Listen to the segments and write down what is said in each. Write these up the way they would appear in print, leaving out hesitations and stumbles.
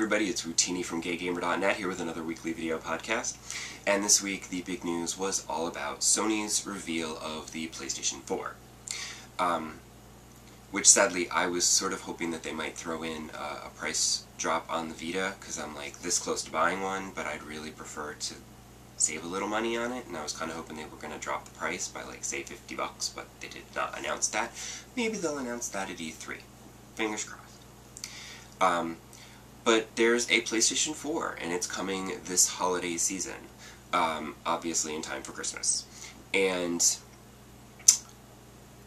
everybody, it's Wootini from GayGamer.net here with another weekly video podcast. And this week the big news was all about Sony's reveal of the PlayStation 4. Which sadly I was sort of hoping that they might throw in a price drop on the Vita, because I'm like this close to buying one, but I'd really prefer to save a little money on it, and I was kind of hoping they were going to drop the price by like say $50, but they did not announce that. Maybe they'll announce that at E3. Fingers crossed. But there's a PlayStation 4, and it's coming this holiday season, obviously in time for Christmas. And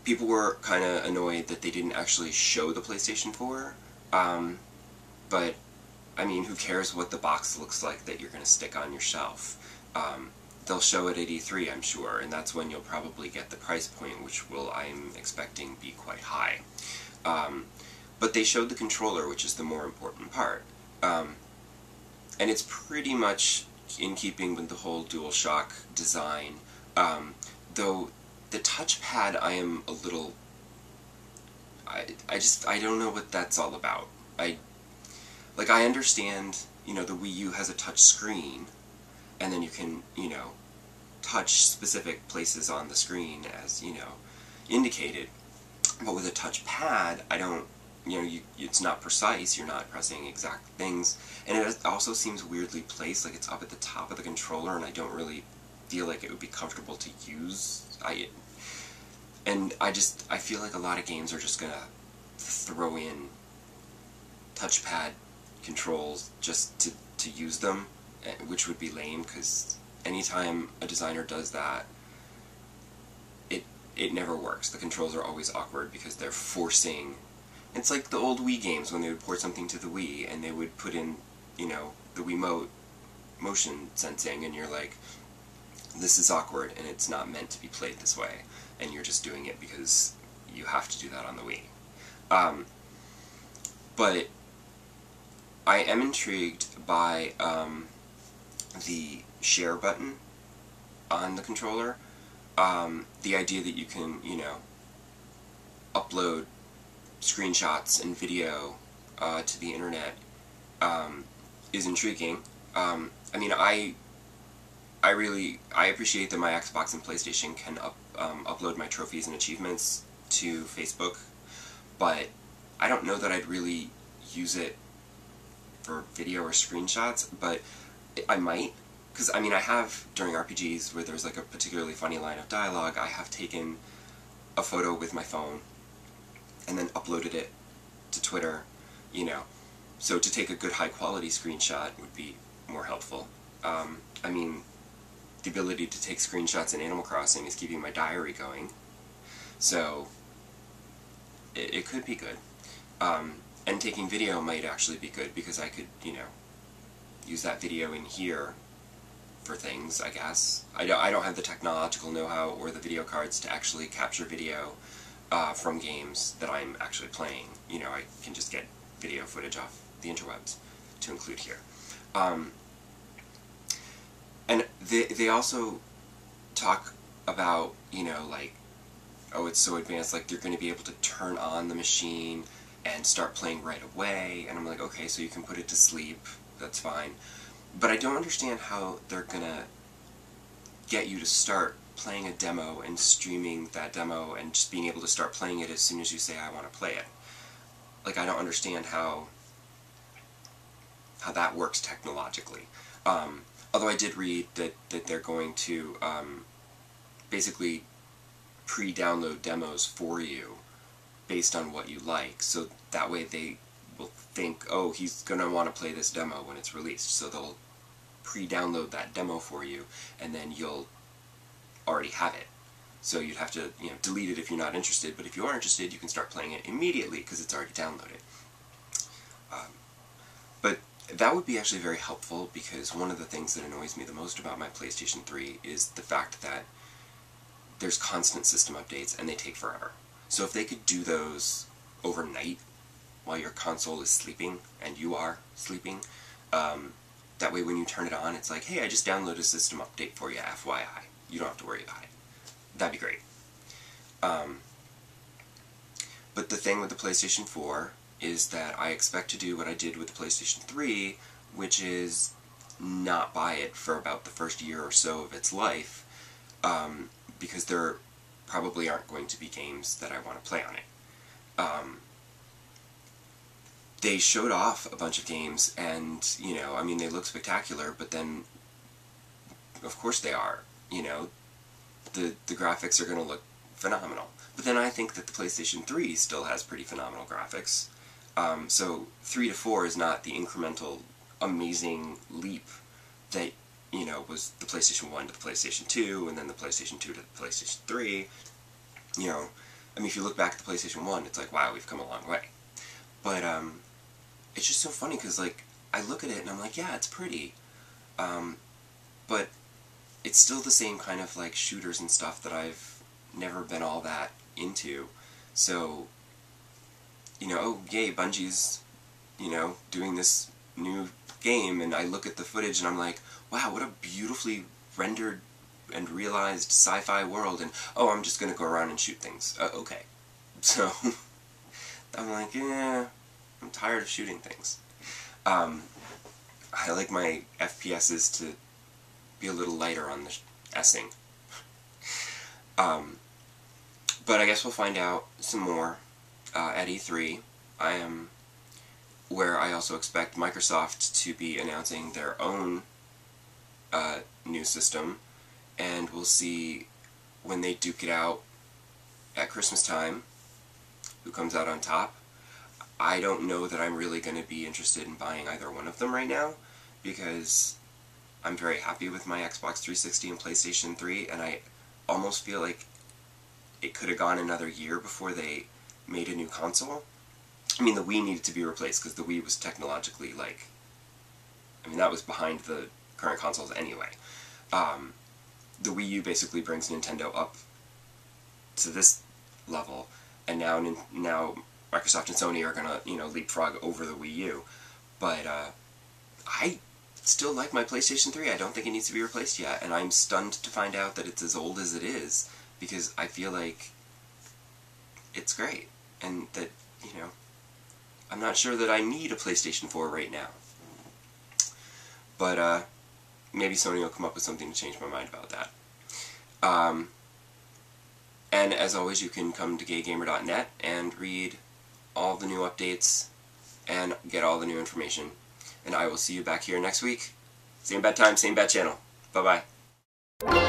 people were kind of annoyed that they didn't actually show the PlayStation 4, but, I mean, who cares what the box looks like that you're going to stick on your shelf? They'll show it at E3, I'm sure, and that's when you'll probably get the price point, which will, I'm expecting, be quite high. But they showed the controller, which is the more important part. And it's pretty much in keeping with the whole DualShock design, though the touchpad I am a little... I don't know what that's all about. I understand, you know, the Wii U has a touch screen, and then you can, you know, touch specific places on the screen as, you know, indicated. But with a touchpad, I don't... You know, it's not precise, you're not pressing exact things, and it also seems weirdly placed, like it's up at the top of the controller, and I don't really feel like it would be comfortable to use. I feel like a lot of games are just gonna throw in touchpad controls just to use them, which would be lame, because anytime a designer does that, it never works. The controls are always awkward because they're forcing... It's like the old Wii games when they would port something to the Wii and they would put in, you know, the Wiimote motion sensing, and you're like, this is awkward and it's not meant to be played this way, and you're just doing it because you have to do that on the Wii. But I am intrigued by the share button on the controller. The idea that you can, you know, upload screenshots and video to the internet is intriguing. I mean, I appreciate that my Xbox and PlayStation can upload my trophies and achievements to Facebook, but I don't know that I'd really use it for video or screenshots, but I might, because I mean I have, during RPGs where there's like a particularly funny line of dialogue, I have taken a photo with my phone and then uploaded it to Twitter, you know. So to take a good high-quality screenshot would be more helpful. I mean, the ability to take screenshots in Animal Crossing is keeping my diary going, so it could be good. And taking video might actually be good, because I could, you know, use that video in here for things, I guess. I don't have the technological know-how or the video cards to actually capture video from games that I'm actually playing. You know, I can just get video footage off the interwebs to include here. And they also talk about, you know, like, oh, it's so advanced, like they're going to be able to turn on the machine and start playing right away, and I'm like, okay, so you can put it to sleep, that's fine. But I don't understand how they're going to get you to start playing a demo and streaming that demo and just being able to start playing it as soon as you say, I want to play it. Like, I don't understand how that works technologically. Although I did read that they're going to basically pre-download demos for you based on what you like, so that way they will think, oh, he's going to want to play this demo when it's released, so they'll pre-download that demo for you, and then you'll already have it. So you'd have to, you know, delete it if you're not interested, but if you are interested, you can start playing it immediately because it's already downloaded. But that would be actually very helpful, because one of the things that annoys me the most about my PlayStation 3 is the fact that there's constant system updates and they take forever. So if they could do those overnight while your console is sleeping and you are sleeping, that way when you turn it on, it's like, hey, I just downloaded a system update for you, FYI. You don't have to worry about it. That'd be great. But the thing with the PlayStation 4 is that I expect to do what I did with the PlayStation 3, which is not buy it for about the first year or so of its life, because there probably aren't going to be games that I want to play on it. They showed off a bunch of games, and, you know, I mean, they look spectacular, but then, of course they are, you know, the graphics are going to look phenomenal. But then I think that the PlayStation 3 still has pretty phenomenal graphics. So 3 to 4 is not the incremental, amazing leap that, you know, was the PlayStation 1 to the PlayStation 2, and then the PlayStation 2 to the PlayStation 3. You know, I mean, if you look back at the PlayStation 1, it's like, wow, we've come a long way. But, it's just so funny, because, like, I look at it and I'm like, yeah, it's pretty. But it's still the same kind of, like, shooters and stuff that I've never been all that into. So, you know, oh, yay, Bungie's, you know, doing this new game, and I look at the footage and I'm like, wow, what a beautifully rendered and realized sci-fi world, and, oh, I'm just gonna go around and shoot things. Okay. So, I'm like, yeah, I'm tired of shooting things. I like my FPSs to be a little lighter on the S-ing. But I guess we'll find out some more at E3. Where I also expect Microsoft to be announcing their own new system, and we'll see when they duke it out at Christmas time who comes out on top. I don't know that I'm really going to be interested in buying either one of them right now, because I'm very happy with my Xbox 360 and PlayStation 3, and I almost feel like it could have gone another year before they made a new console. I mean, the Wii needed to be replaced, because the Wii was technologically, like, I mean, that was behind the current consoles anyway. The Wii U basically brings Nintendo up to this level, and now Microsoft and Sony are gonna, you know, leapfrog over the Wii U. But, I still like my PlayStation 3. I don't think it needs to be replaced yet, and I'm stunned to find out that it's as old as it is, because I feel like it's great, and that, you know, I'm not sure that I need a PlayStation 4 right now. But, maybe Sony will come up with something to change my mind about that. And as always, you can come to gaygamer.net and read all the new updates and get all the new information. And I will see you back here next week. Same bad time, same bad channel. Bye-bye.